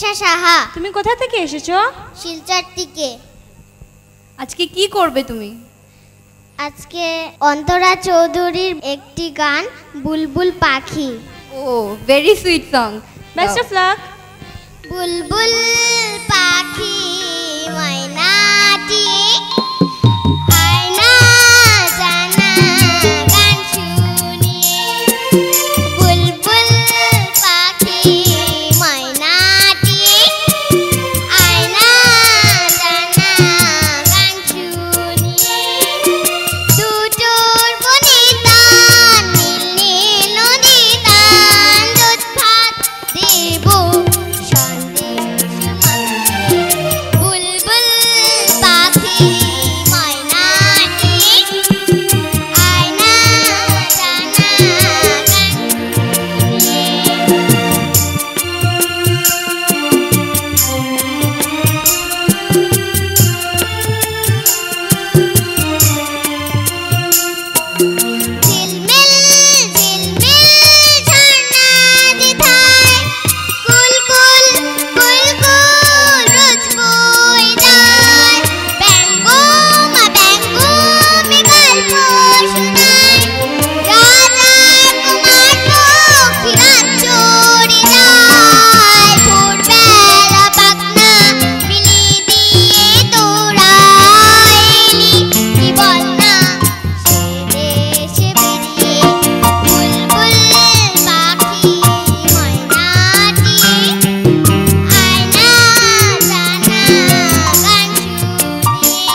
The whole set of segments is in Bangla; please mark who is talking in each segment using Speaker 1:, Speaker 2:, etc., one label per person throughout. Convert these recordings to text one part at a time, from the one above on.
Speaker 1: অন্বেষা সাহা।
Speaker 2: তুমি কোথা থেকে এসেছো?
Speaker 1: শিলচর থেকে।
Speaker 2: আজকে কি করবে তুমি?
Speaker 1: আজকে অন্তরা চৌধুরীর একটি গান বুলবুল পাখি।
Speaker 2: Oh very sweet song. Best of luck.
Speaker 1: বুলবুল পাখি ময়নাটি আয়না জানা গান শুনিয়ে, বুলবুল পাখি ময়নাটি আয়না জানা গান শুনিয়ে, দুটোর বনিতান নীল নীল নদী তান দুধ ভাত দেব সন্দেশ মাখিয়ে, বুলবুল পাখি ময়নাটি আয়না জানা গান ঝিলমিল ঝিলমিল ঝর্ণা দিথায়, কুলকুল কুলকুল রোজ বই যায়, ব্যঙ্গমা ব্যঙ্গমে গল্প শোনায়, রাজার কুমার পক্ষী রাত চড়ে যায়, ভোরবেলা পাখনা বিলি দিয়ে তোরা এলি, কি বল না সে দেশে বেরিয়ে, বুলবুল পাখি ময়নাটি আয়না জানা গান শুনিয়ে,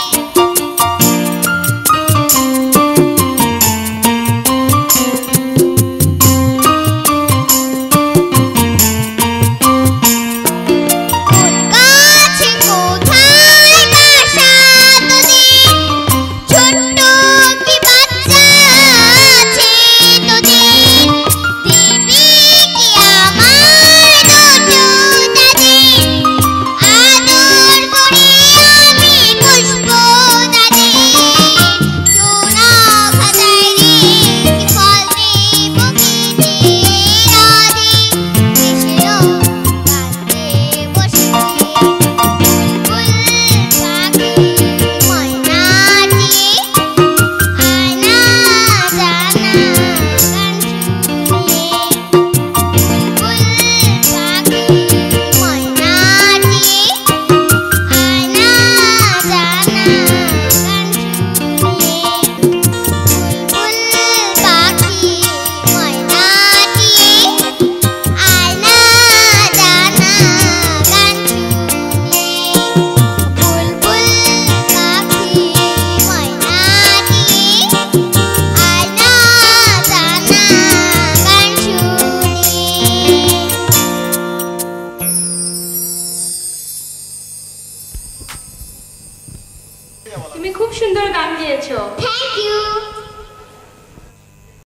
Speaker 1: কোন গাছে কোথায় বাসা তোদের, ছোট্ট কি বাচ্চা আছে তোদের, দিবি কি আমায় দুটো তাদের, আদর করে আমি পুষবো তাদের, সোনা খাতায় রে কি ফল দেব কি যে রাধে, কৃষ্ণ কাঁদতে বসেছে, বুলবুল পাখি ময়নাটি আয়না জানা গান শুনিয়ে, বুলবুল পাখি ময়নাটি আয়না জানা গান শুনিয়ে, বুলবুল পাখি ময়নাটি আয়না জানা গান শুনিয়ে, বুলবুল পাখি ময়নাটি আয়না জানা গান শুনিয়ে।
Speaker 2: তুমি খুব সুন্দর গান গেয়েছো।
Speaker 1: Thank you.